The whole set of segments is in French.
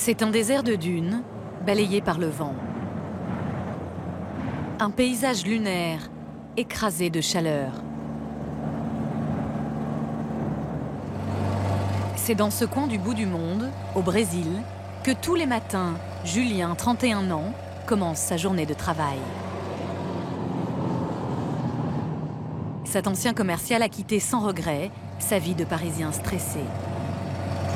C'est un désert de dunes, balayé par le vent. Un paysage lunaire, écrasé de chaleur. C'est dans ce coin du bout du monde, au Brésil, que tous les matins, Julien, 31 ans, commence sa journée de travail. Cet ancien commercial a quitté sans regret sa vie de Parisien stressé.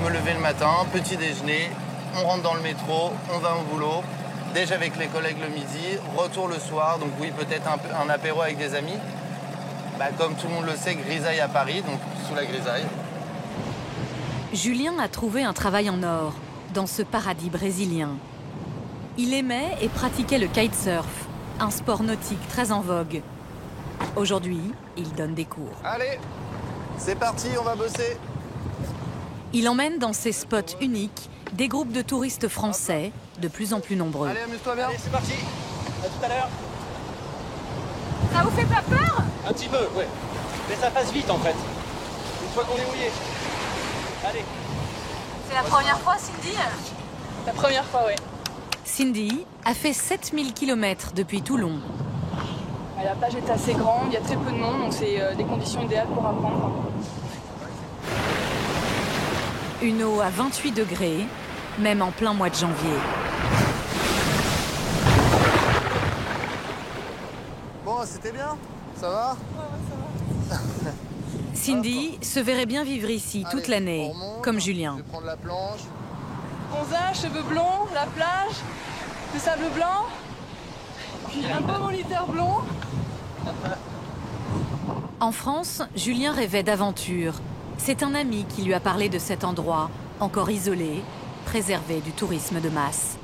Je me levais le matin, petit déjeuner, on rentre dans le métro, on va au boulot, déj avec les collègues le midi, retour le soir, donc oui, peut-être un apéro avec des amis. Comme tout le monde le sait, grisaille à Paris, donc sous la grisaille. Julien a trouvé un travail en or, dans ce paradis brésilien. Il aimait et pratiquait le kitesurf, un sport nautique très en vogue. Aujourd'hui, il donne des cours. Allez, c'est parti, on va bosser. Il emmène dans ces spots uniques des groupes de touristes français de plus en plus nombreux. Allez, amuse-toi bien. Allez, c'est parti. À tout à l'heure. Ça vous fait pas peur? Un petit peu, ouais. Mais ça passe vite en fait. Une fois qu'on est mouillé. Allez. C'est la première fois, Cindy? La première fois, oui. Cindy a fait 7000 km depuis Toulon. La plage est assez grande, il y a très peu de monde, donc c'est des conditions idéales pour apprendre. Une eau à 28 degrés, même en plein mois de janvier. Bon, c'était bien. Ça va? Ouais, ça va. Cindy se verrait bien vivre ici toute l'année, comme Julien. Je vais prendre la planche. Bronzage, cheveux blonds, la plage, le sable blanc, puis un beau moniteur blond. En France, Julien rêvait d'aventure. C'est un ami qui lui a parlé de cet endroit, encore isolé, préservé du tourisme de masse.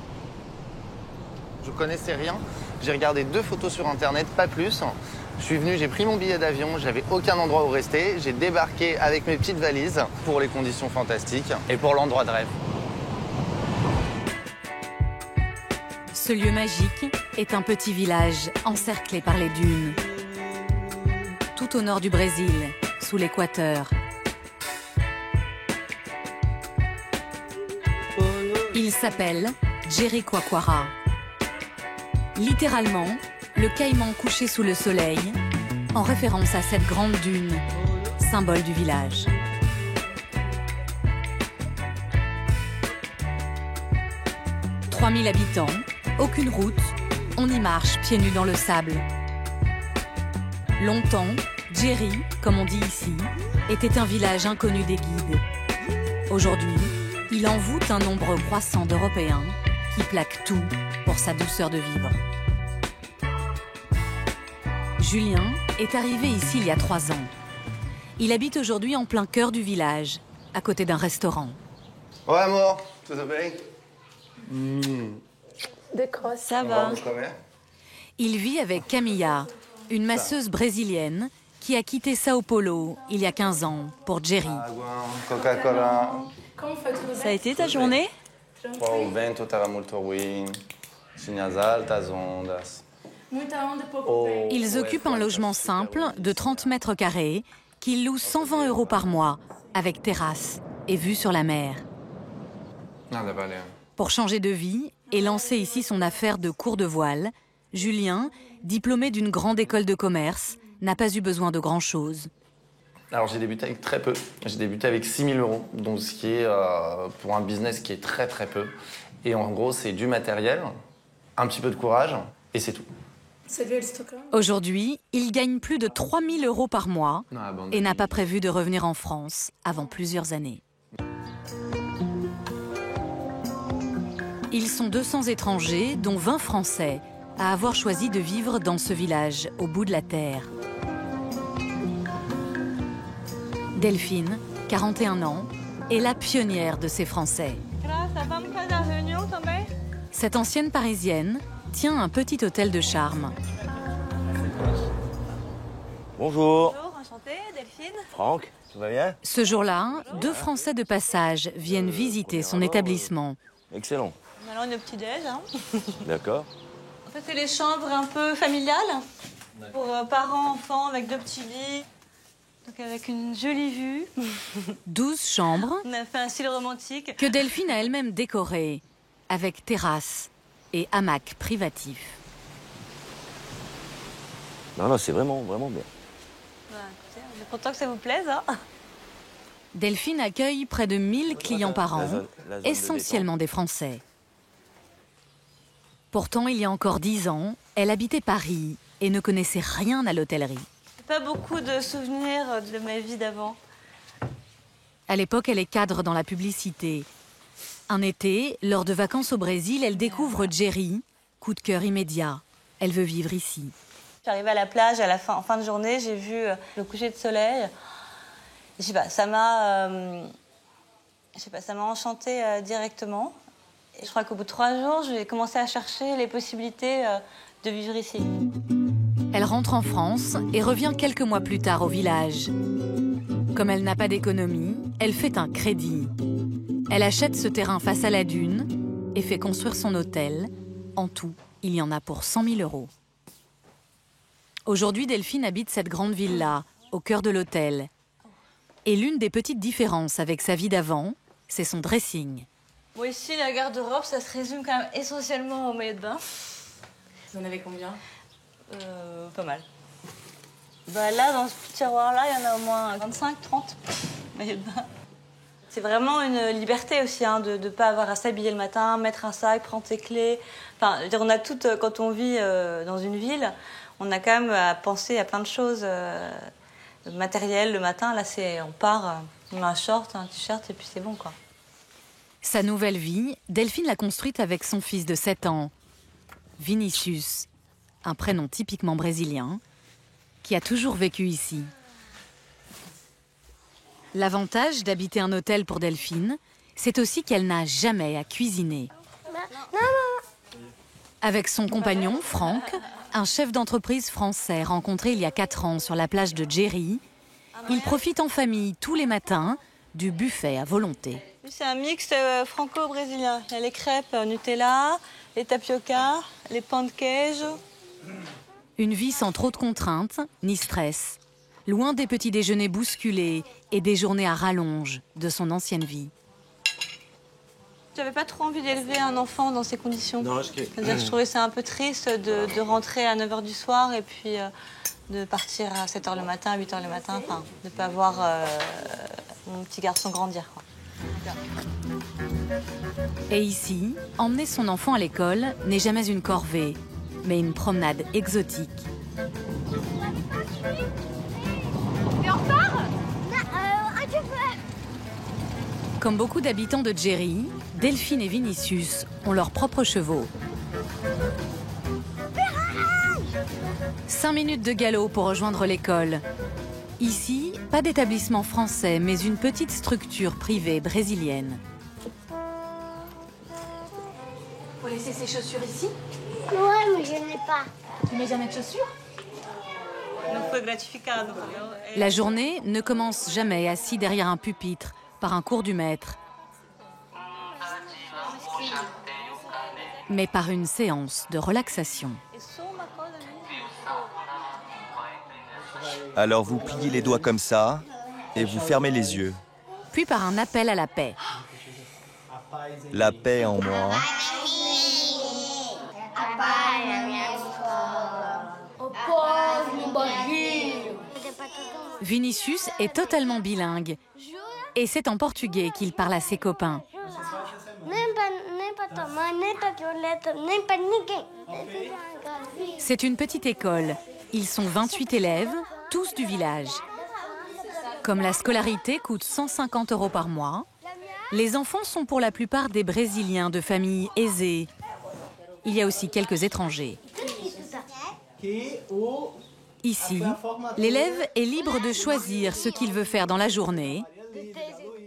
Je connaissais rien. J'ai regardé 2 photos sur Internet, pas plus. Je suis venu, j'ai pris mon billet d'avion, j'avais aucun endroit où rester. J'ai débarqué avec mes petites valises pour les conditions fantastiques et pour l'endroit de rêve. Ce lieu magique est un petit village encerclé par les dunes. Tout au nord du Brésil, sous l'équateur. Il s'appelle Jericoacoara. Littéralement, le caïman couché sous le soleil, en référence à cette grande dune, symbole du village. « 3000 habitants, aucune route, on y marche pieds nus dans le sable. » Longtemps, Jeri, comme on dit ici, était un village inconnu des guides. Aujourd'hui, il envoûte un nombre croissant d'Européens qui plaquent tout pour sa douceur de vivre. Julien est arrivé ici il y a 3 ans. Il habite aujourd'hui en plein cœur du village, à côté d'un restaurant. Ouais, amour, tout va bien? Ça va. Il vit avec Camilla, une masseuse brésilienne qui a quitté Sao Paulo il y a 15 ans pour Jeri. Coca-Cola. Ça a été ta journée? O vento estava muito ruim. Tinha as altas ondas. Ils occupent un logement simple de 30 mètres carrés qu'ils louent 120 € par mois, avec terrasse et vue sur la mer. Pour changer de vie et lancer ici son affaire de cours de voile, Julien, diplômé d'une grande école de commerce, n'a pas eu besoin de grand-chose. Alors j'ai débuté avec très peu. J'ai débuté avec 6 000 €, donc ce qui est pour un business qui est très très peu. Et en gros, c'est du matériel, un petit peu de courage, et c'est tout. Aujourd'hui, il gagne plus de 3 000 € par mois et n'a pas prévu de revenir en France avant plusieurs années. Ils sont 200 étrangers, dont 20 Français, à avoir choisi de vivre dans ce village, au bout de la terre. Delphine, 41 ans, est la pionnière de ces Français. Cette ancienne Parisienne tient un petit hôtel de charme. Bonjour. Bonjour, enchantée, Delphine. Franck, tout va bien? Ce jour-là, 2 Français de passage viennent visiter son établissement. Excellent. Alors, une petite déj. Hein. D'accord. En fait, c'est les chambres un peu familiales pour parents, enfants, avec 2 petits lits. Donc, avec une jolie vue. 12 chambres On a fait un style romantique. que Delphine a elle-même décorées avec terrasse et hamac privatif. Non, c'est vraiment bien. Bah, écoutez, on est content que ça vous plaise. Hein. Delphine accueille près de 1000 clients par an, la zone essentiellement des Français. Pourtant, il y a encore 10 ans, elle habitait Paris et ne connaissait rien à l'hôtellerie. Pas beaucoup de souvenirs de ma vie d'avant. À l'époque, elle est cadre dans la publicité. Un été, lors de vacances au Brésil, elle découvre Jerry. Coup de cœur immédiat. Elle veut vivre ici. Je suis arrivée à la plage en fin de journée, j'ai vu le coucher de soleil. Je sais pas, ça m'a enchantée directement. Et je crois qu'au bout de 3 jours, j'ai commencé à chercher les possibilités de vivre ici. Elle rentre en France et revient quelques mois plus tard au village. Comme elle n'a pas d'économie, elle fait un crédit. Elle achète ce terrain face à la dune et fait construire son hôtel. En tout, il y en a pour 100 000 €. Aujourd'hui, Delphine habite cette grande villa, au cœur de l'hôtel. Et l'une des petites différences avec sa vie d'avant, c'est son dressing. Bon, ici, la garde-robe, ça se résume quand même essentiellement au maillot de bain. Vous en avez combien ? Pas mal. Bah là, dans ce petit tiroir-là, il y en a au moins 25, 30 maillots de bain. C'est vraiment une liberté aussi, hein, de ne pas avoir à s'habiller le matin, mettre un sac, prendre ses clés. Enfin, je veux dire, on a toutes, quand on vit dans une ville, on a quand même à penser à plein de choses matérielles le matin. Là, on part, on a un short, un t-shirt et puis c'est bon, quoi. Sa nouvelle vie, Delphine l'a construite avec son fils de 7 ans, Vinicius, un prénom typiquement brésilien, qui a toujours vécu ici. L'avantage d'habiter un hôtel pour Delphine, c'est aussi qu'elle n'a jamais à cuisiner. Avec son compagnon, Franck, un chef d'entreprise français rencontré il y a 4 ans sur la plage de Jerry, ils profitent en famille tous les matins du buffet à volonté. C'est un mix franco-brésilien. Il y a les crêpes Nutella, les tapioca, les pão de queijo. Une vie sans trop de contraintes, ni stress. Loin des petits déjeuners bousculés et des journées à rallonge de son ancienne vie. J'avais pas trop envie d'élever un enfant dans ces conditions. Non, C'est-à-dire que je trouvais ça un peu triste de rentrer à 9h du soir et puis de partir à 7h le matin, 8h le matin. Enfin, de ne pas voir mon petit garçon grandir, quoi. Et ici, emmener son enfant à l'école n'est jamais une corvée, mais une promenade exotique. Et on repart? Un petit peu. Comme beaucoup d'habitants de Jerry, Delphine et Vinicius ont leurs propres chevaux. 5 minutes de galop pour rejoindre l'école. Ici, pas d'établissement français, mais une petite structure privée brésilienne. Faut laisser ses chaussures ici? Ouais, mais je n'ai pas. Tu mets jamais de chaussures? La journée ne commence jamais assis derrière un pupitre par un cours du maître, mais par une séance de relaxation. Alors vous pliez les doigts comme ça et vous fermez les yeux. Puis par un appel à la paix. La paix en moi. Vinicius est totalement bilingue et c'est en portugais qu'il parle à ses copains. C'est une petite école. Ils sont 28 élèves, tous du village. Comme la scolarité coûte 150 € par mois, les enfants sont pour la plupart des Brésiliens de familles aisées. Il y a aussi quelques étrangers. Ici, l'élève est libre de choisir ce qu'il veut faire dans la journée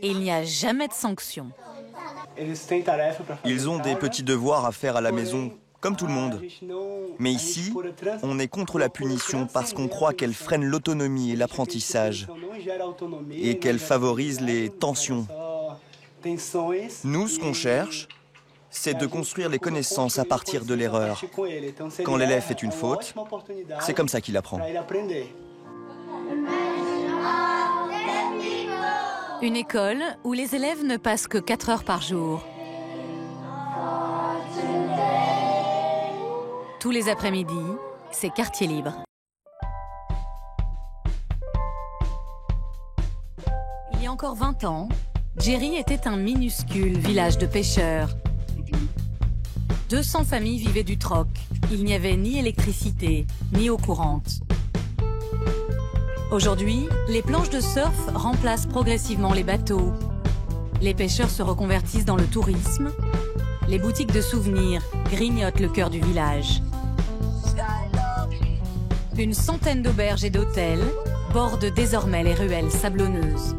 et il n'y a jamais de sanction. Ils ont des petits devoirs à faire à la maison, comme tout le monde. Mais ici, on est contre la punition parce qu'on croit qu'elle freine l'autonomie et l'apprentissage et qu'elle favorise les tensions. Nous, ce qu'on cherche, c'est de construire les connaissances à partir de l'erreur. Quand l'élève fait une faute, c'est comme ça qu'il apprend. Une école où les élèves ne passent que 4 heures par jour. Tous les après-midi, c'est quartier libre. Il y a encore 20 ans, Djeri était un minuscule village de pêcheurs. 200 familles vivaient du troc. Il n'y avait ni électricité, ni eau courante. Aujourd'hui, les planches de surf remplacent progressivement les bateaux. Les pêcheurs se reconvertissent dans le tourisme. Les boutiques de souvenirs grignotent le cœur du village. Une centaine d'auberges et d'hôtels bordent désormais les ruelles sablonneuses.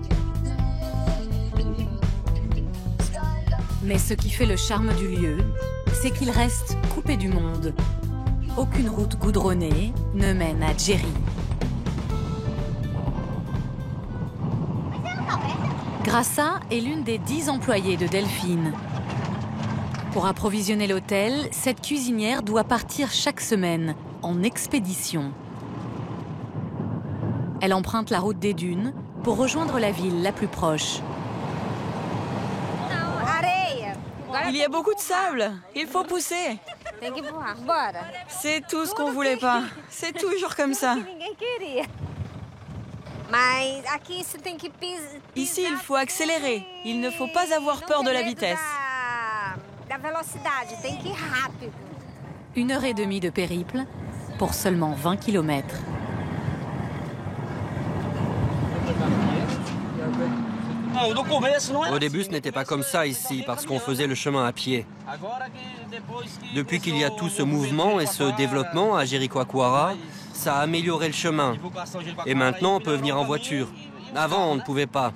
Mais ce qui fait le charme du lieu, c'est qu'il reste coupé du monde. Aucune route goudronnée ne mène à Djeri. Grassa est l'une des 10 employées de Delphine. Pour approvisionner l'hôtel, cette cuisinière doit partir chaque semaine, en expédition. Elle emprunte la route des dunes pour rejoindre la ville la plus proche. Il y a beaucoup de sable, il faut pousser. C'est tout ce qu'on voulait pas, c'est toujours comme ça. Ici, il faut accélérer, il ne faut pas avoir peur de la vitesse. 1h30 de périple pour seulement 20 km. Au début, ce n'était pas comme ça ici, parce qu'on faisait le chemin à pied. Depuis qu'il y a tout ce mouvement et ce développement à Jericoacoara, ça a amélioré le chemin. Et maintenant, on peut venir en voiture. Avant, on ne pouvait pas.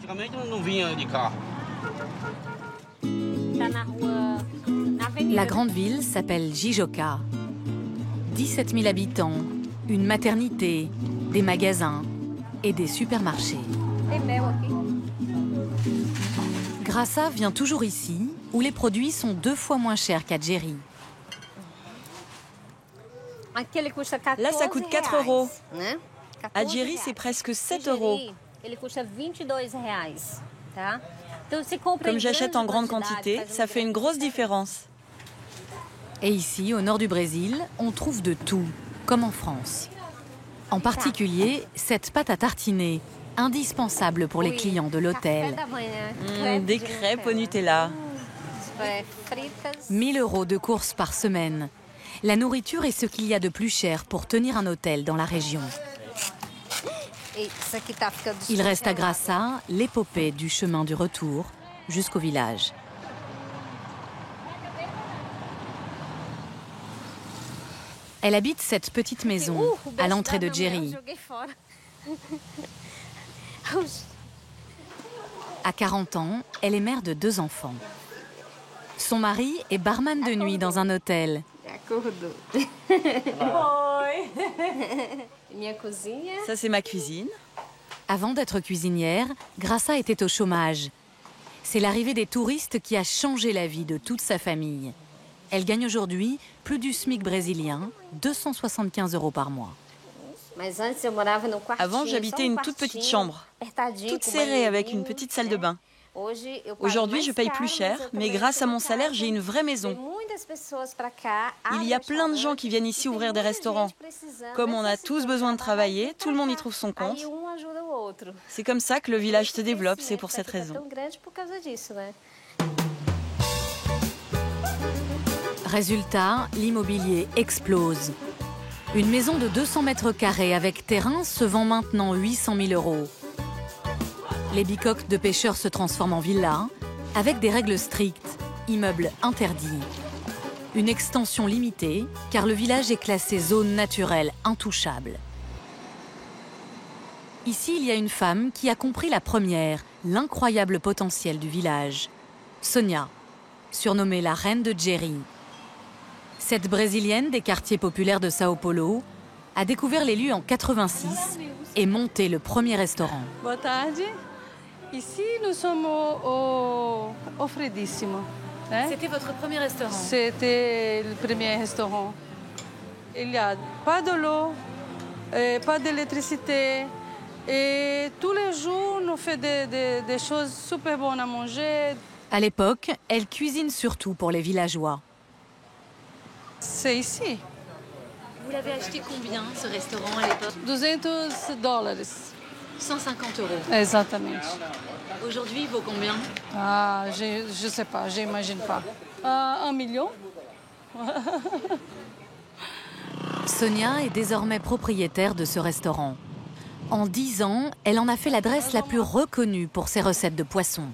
La grande ville s'appelle Jijoka. 17 000 habitants, une maternité, des magasins et des supermarchés. Grassa vient toujours ici, où les produits sont 2 fois moins chers qu'à Djeri. Là, ça coûte 4 €. À Djeri, c'est presque 7 €. Comme j'achète en grande quantité, ça fait une grosse différence. Et ici, au nord du Brésil, on trouve de tout, comme en France. En particulier, cette pâte à tartiner, indispensable pour les clients de l'hôtel. Des crêpes au Nutella. 1 000 € de courses par semaine. La nourriture est ce qu'il y a de plus cher pour tenir un hôtel dans la région. Il reste à Grassa l'épopée du chemin du retour jusqu'au village. Elle habite cette petite maison à l'entrée de Djeri. À 40 ans, elle est mère de 2 enfants. Son mari est barman de nuit dans un hôtel. Ça, c'est ma cuisine. Avant d'être cuisinière, Grassa était au chômage. C'est l'arrivée des touristes qui a changé la vie de toute sa famille. Elle gagne aujourd'hui plus du SMIC brésilien, 275 € par mois. Avant, j'habitais une toute petite chambre, toute serrée avec une petite salle de bain. Aujourd'hui, je paye plus cher, mais grâce à mon salaire, j'ai une vraie maison. Il y a plein de gens qui viennent ici ouvrir des restaurants. Comme on a tous besoin de travailler, tout le monde y trouve son compte. C'est comme ça que le village se développe, c'est pour cette raison. Résultat, l'immobilier explose. Une maison de 200 mètres carrés avec terrain se vend maintenant 800 000 €. Les bicoques de pêcheurs se transforment en villas, avec des règles strictes, immeubles interdits. Une extension limitée, car le village est classé zone naturelle intouchable. Ici, il y a une femme qui a compris la première, l'incroyable potentiel du village. Sonia, surnommée la reine de Djeri. Cette Brésilienne des quartiers populaires de Sao Paulo a découvert les lieux en 86 et monté le premier restaurant. Boa tarde. Ici, nous sommes au Fredissimo. C'était votre premier restaurant? C'était le premier restaurant. Il n'y a pas de l'eau, pas d'électricité. Et tous les jours, nous faisons des choses super bonnes à manger. À l'époque, elle cuisine surtout pour les villageois. C'est ici. Vous l'avez acheté combien, ce restaurant, à l'époque? $200. 150 euros. Exatamente. Aujourd'hui, il vaut combien? Ah, je sais pas, j'imagine pas. 1 million. Sonia est désormais propriétaire de ce restaurant. En 10 ans, elle en a fait l'adresse la plus reconnue pour ses recettes de poisson.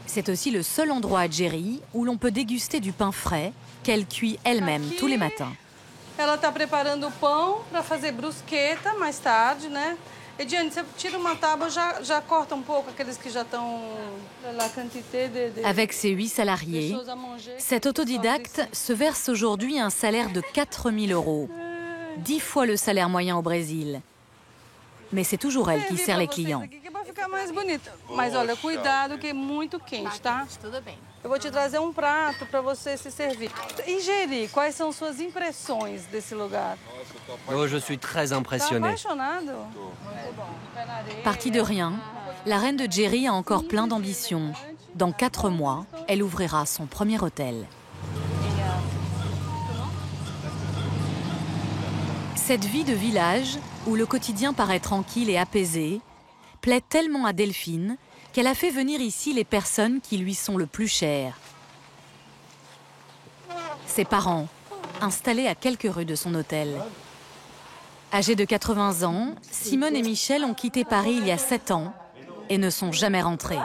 C'est aussi le seul endroit à Jeri où l'on peut déguster du pain frais qu'elle cuit elle-même tous les matins. Ela está preparando o pão para fazer brusqueta mais tarde, né? Ediane, você tira uma tábua, já corta um pouco aqueles que já estão la quantité de... Avec ses 8 salariés, cet autodidacte se verse aujourd'hui un salaire de 4 000 euros, 10 fois le salaire moyen au Brésil. Mais c'est toujours elle qui sert les clients. Vai ficar mais bonito. Mas olha, cuidado que é muito quente, tá? Tudo bem. Eu vou te trazer um prato para você se servir. E Jeri, quais são suas impressões desse lugar? Oh, je suis très Tá impressionné. apaixonado? Partie de rien, la reine de Jeri a encore plein d'ambition. Dans 4 mois, elle ouvrira son premier hôtel. Cette vie de village, où le quotidien paraît tranquille et apaisé, plaît tellement à Delphine qu'elle a fait venir ici les personnes qui lui sont le plus chères. Ses parents, installés à quelques rues de son hôtel. Âgés de 80 ans, Simone et Michel ont quitté Paris il y a 7 ans et ne sont jamais rentrés.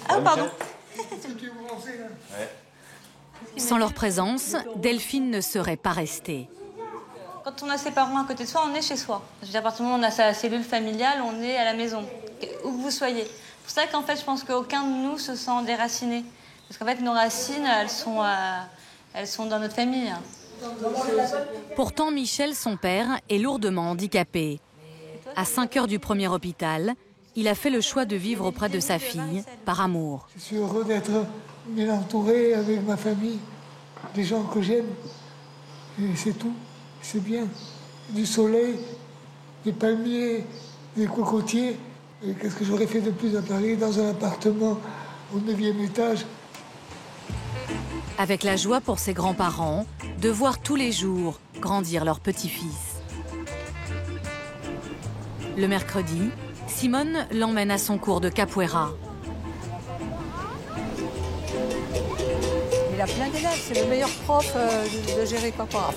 Ah, pardon. Sans leur présence, Delphine ne serait pas restée. Quand on a ses parents à côté de soi, on est chez soi. Je veux dire, à partir du moment où on a sa cellule familiale, on est à la maison, où que vous soyez. C'est pour ça qu'en fait, je pense qu'aucun de nous se sent déraciné. Parce qu'en fait, nos racines, elles sont dans notre famille. Pourtant, Michel, son père, est lourdement handicapé. À 5 heures du premier hôpital, il a fait le choix de vivre auprès de sa fille, par amour. Je suis heureux d'être bien entouré avec ma famille, des gens que j'aime. Et c'est tout, c'est bien. Du soleil, des palmiers, des cocotiers. Et qu'est-ce que j'aurais fait de plus à Paris, dans un appartement au 9e étage? Avec la joie pour ses grands-parents de voir tous les jours grandir leur petit-fils. Le mercredi, Simone l'emmène à son cours de capoeira. Il a plein d'élèves, c'est le meilleur prof de Jericoacoara.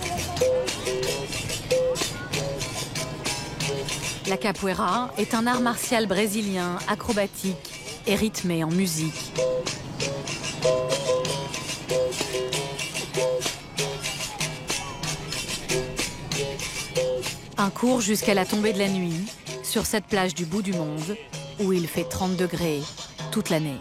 La capoeira est un art martial brésilien acrobatique et rythmé en musique. Un cours jusqu'à la tombée de la nuit, sur cette plage du bout du monde, où il fait 30 degrés toute l'année.